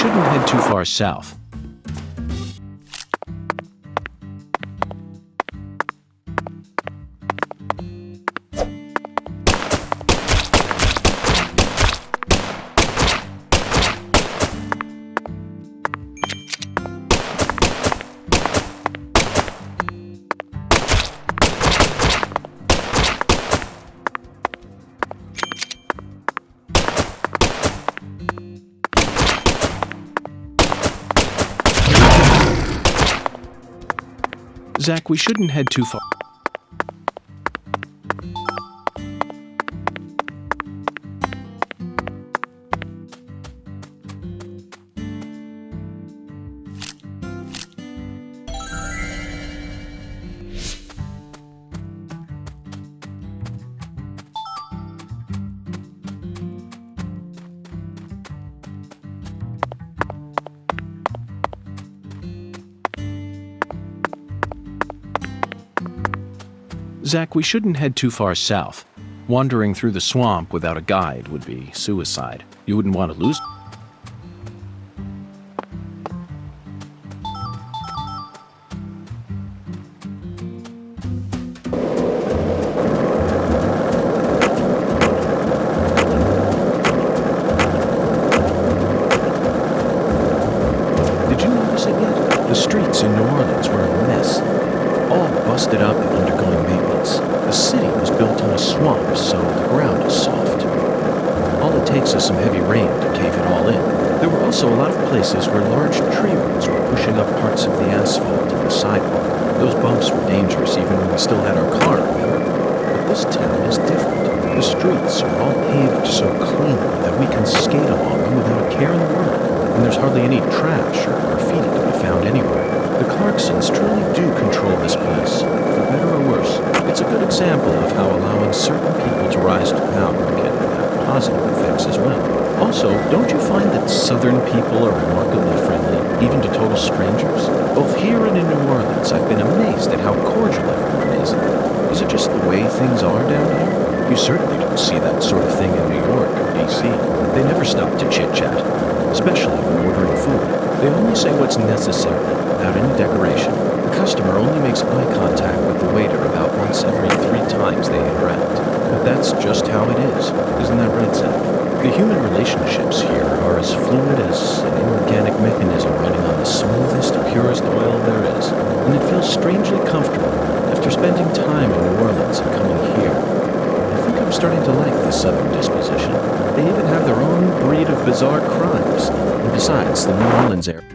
shouldn't head too far south. Zach, we shouldn't head too far. Zach, we shouldn't head too far south. Wandering through the swamp without a guide would be suicide. You wouldn't want to lose. Did you notice it yet? The streets in New Orleans were a mess. All busted up and undergoing maintenance. The city was built on a swamp, so the ground is soft. All it takes is some heavy rain to cave it all in. There were also a lot of places where large tree roots were pushing up parts of the asphalt and the sidewalk. Those bumps were dangerous even when we still had our car, remember? But this town is different. The streets are all paved so cleanly that we can skate along them without a care in the world. And there's hardly any trash or graffiti to be found anywhere. The Clarksons truly do control this place, for better or worse. It's a good example of how allowing certain people to rise to power can have positive effects as well. Also, don't you find that Southern people are remarkably friendly, even to total strangers? Both here and in New Orleans, I've been amazed at how cordial everyone is. Is it just the way things are down here? You certainly don't see that sort of thing in New York or D.C. They never stop to chit-chat, especially when ordering food. They only say what's necessary, without any decoration. The customer only makes eye contact with the waiter about once every 3 times they interact. But that's just how it is. Isn't that right, Zach? The human relationships here are as fluid as an inorganic mechanism running on the smoothest, purest oil there is. And it feels strangely comfortable after spending time in New Orleans and coming here. I think I'm starting to like the Southern disposition. They even have their own breed of bizarre crimes. And besides, the New Orleans area.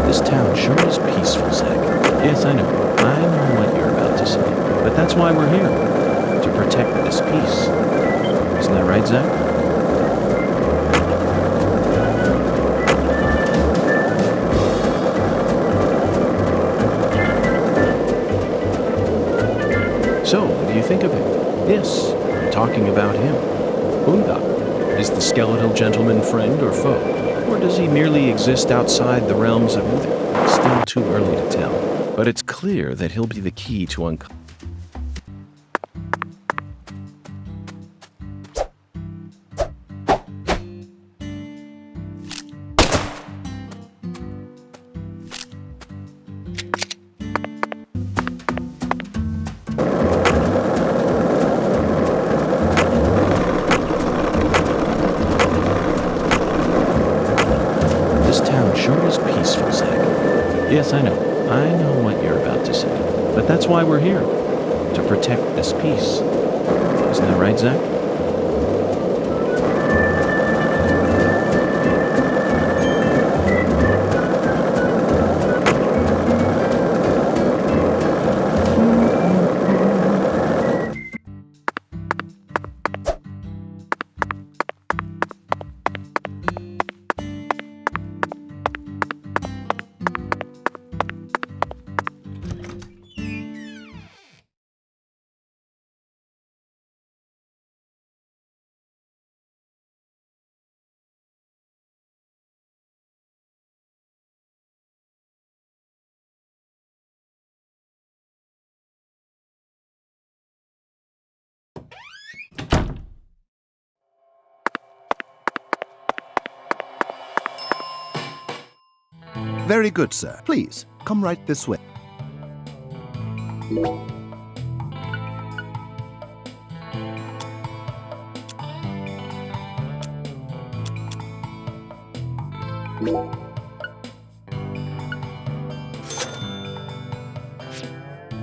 This town sure is peaceful, Zach. Yes, I know what you're about to say. But that's why we're here. To protect this peace. Isn't that right, Zach? So, what do you think of him? Yes, I'm talking about him. Boondock. Is the skeletal gentleman friend or foe? Or does he merely exist outside the realms of either? Still too early to tell. But it's clear that he'll be the key to uncover. This town sure is peaceful, Zach. Yes, I know what you're about to say. But that's why we're here. To protect this peace. Isn't that right, Zach? Very good, sir. Please, come right this way.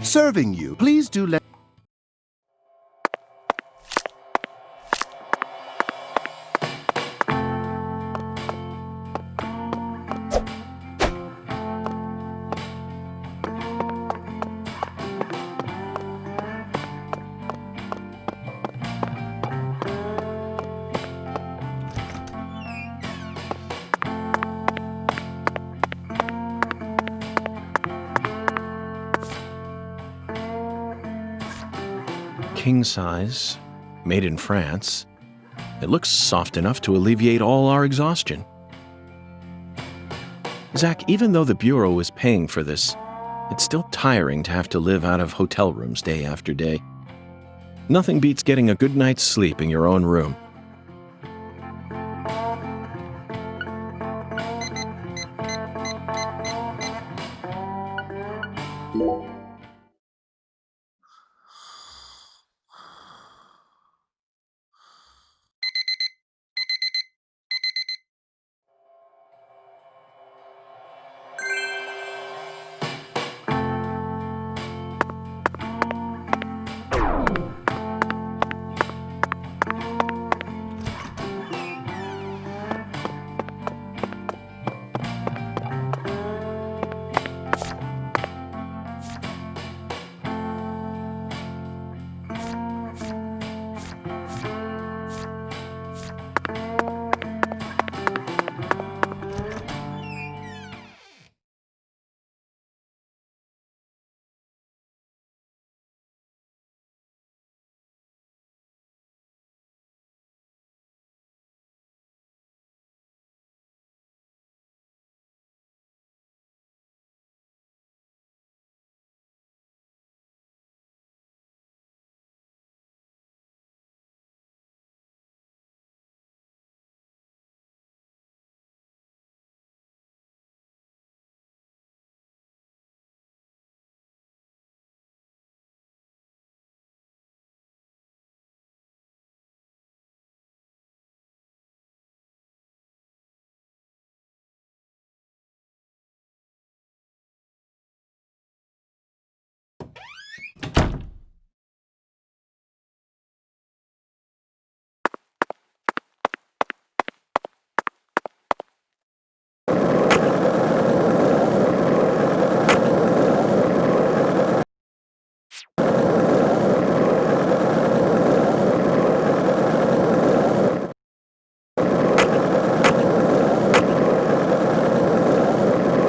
Serving you. Please do let... King size, made in France. It looks soft enough to alleviate all our exhaustion. Zach, even though the Bureau is paying for this, it's still tiring to have to live out of hotel rooms day after day. Nothing beats getting a good night's sleep in your own room.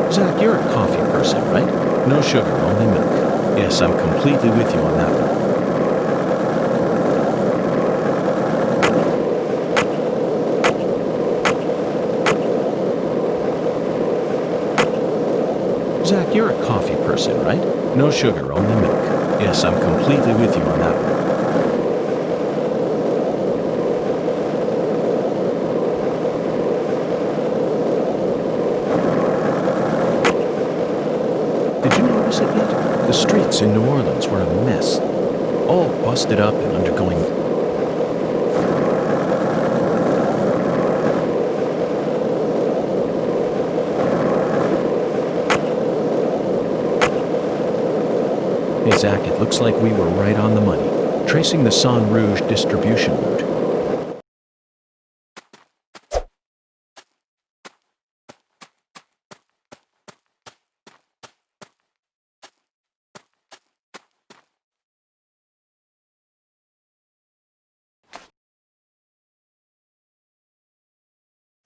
Zach, you're a coffee person, right? No sugar, only milk. Yes, I'm completely with you on that one. Zach, you're a coffee person, right? No sugar, only milk. Yes, I'm completely with you on that one. Did you notice it yet? The streets in New Orleans were a mess. All busted up and undergoing... Hey Zach, it looks like we were right on the money, tracing the San Rouge distribution route.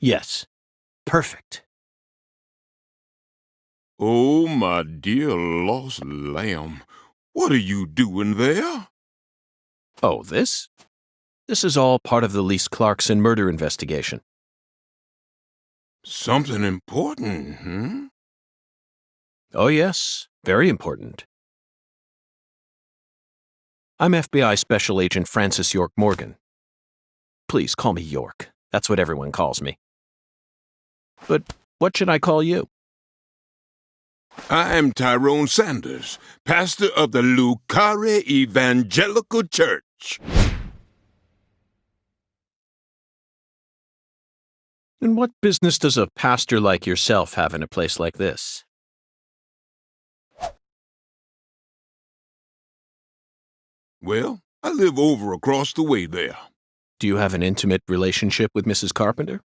Yes. Perfect. Oh, my dear lost lamb, what are you doing there? Oh, this? This is all part of the Lise Clarkson murder investigation. Something important, hmm? Oh, yes. Very important. I'm FBI Special Agent Francis York Morgan. Please call me York. That's what everyone calls me. But what should I call you? I'm Tyrone Sanders, pastor of the Lucare Evangelical Church. And what business does a pastor like yourself have in a place like this? Well, I live over across the way there. Do you have an intimate relationship with Mrs. Carpenter?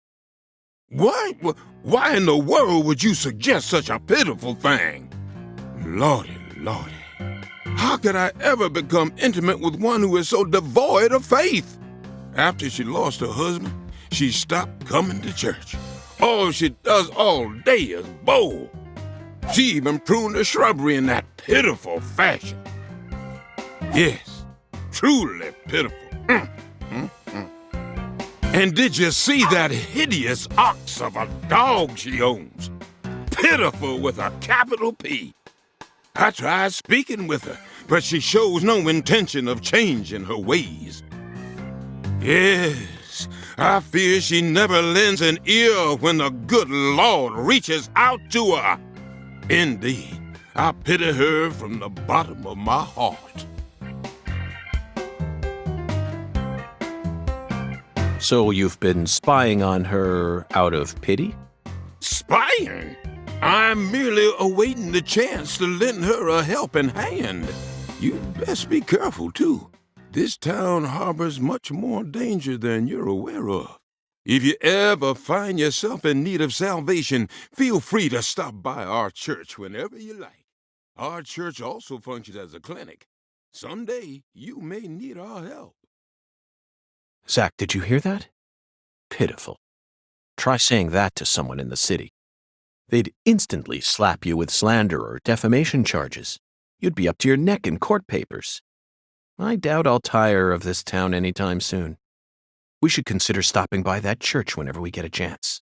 Why in the world would you suggest such a pitiful thing? Lordy, lordy. How could I ever become intimate with one who is so devoid of faith? After she lost her husband, she stopped coming to church. All she does all day is bowl. She even pruned the shrubbery in that pitiful fashion. Yes, truly pitiful. And did you see that hideous ox of a dog she owns? Pitiful with a capital P. I tried speaking with her, but she shows no intention of changing her ways. Yes, I fear she never lends an ear when the good Lord reaches out to her. Indeed, I pity her from the bottom of my heart. So you've been spying on her out of pity? Spying? I'm merely awaiting the chance to lend her a helping hand. You'd best be careful, too. This town harbors much more danger than you're aware of. If you ever find yourself in need of salvation, feel free to stop by our church whenever you like. Our church also functions as a clinic. Someday, you may need our help. Zach, did you hear that? Pitiful. Try saying that to someone in the city. They'd instantly slap you with slander or defamation charges. You'd be up to your neck in court papers. I doubt I'll tire of this town anytime soon. We should consider stopping by that church whenever we get a chance.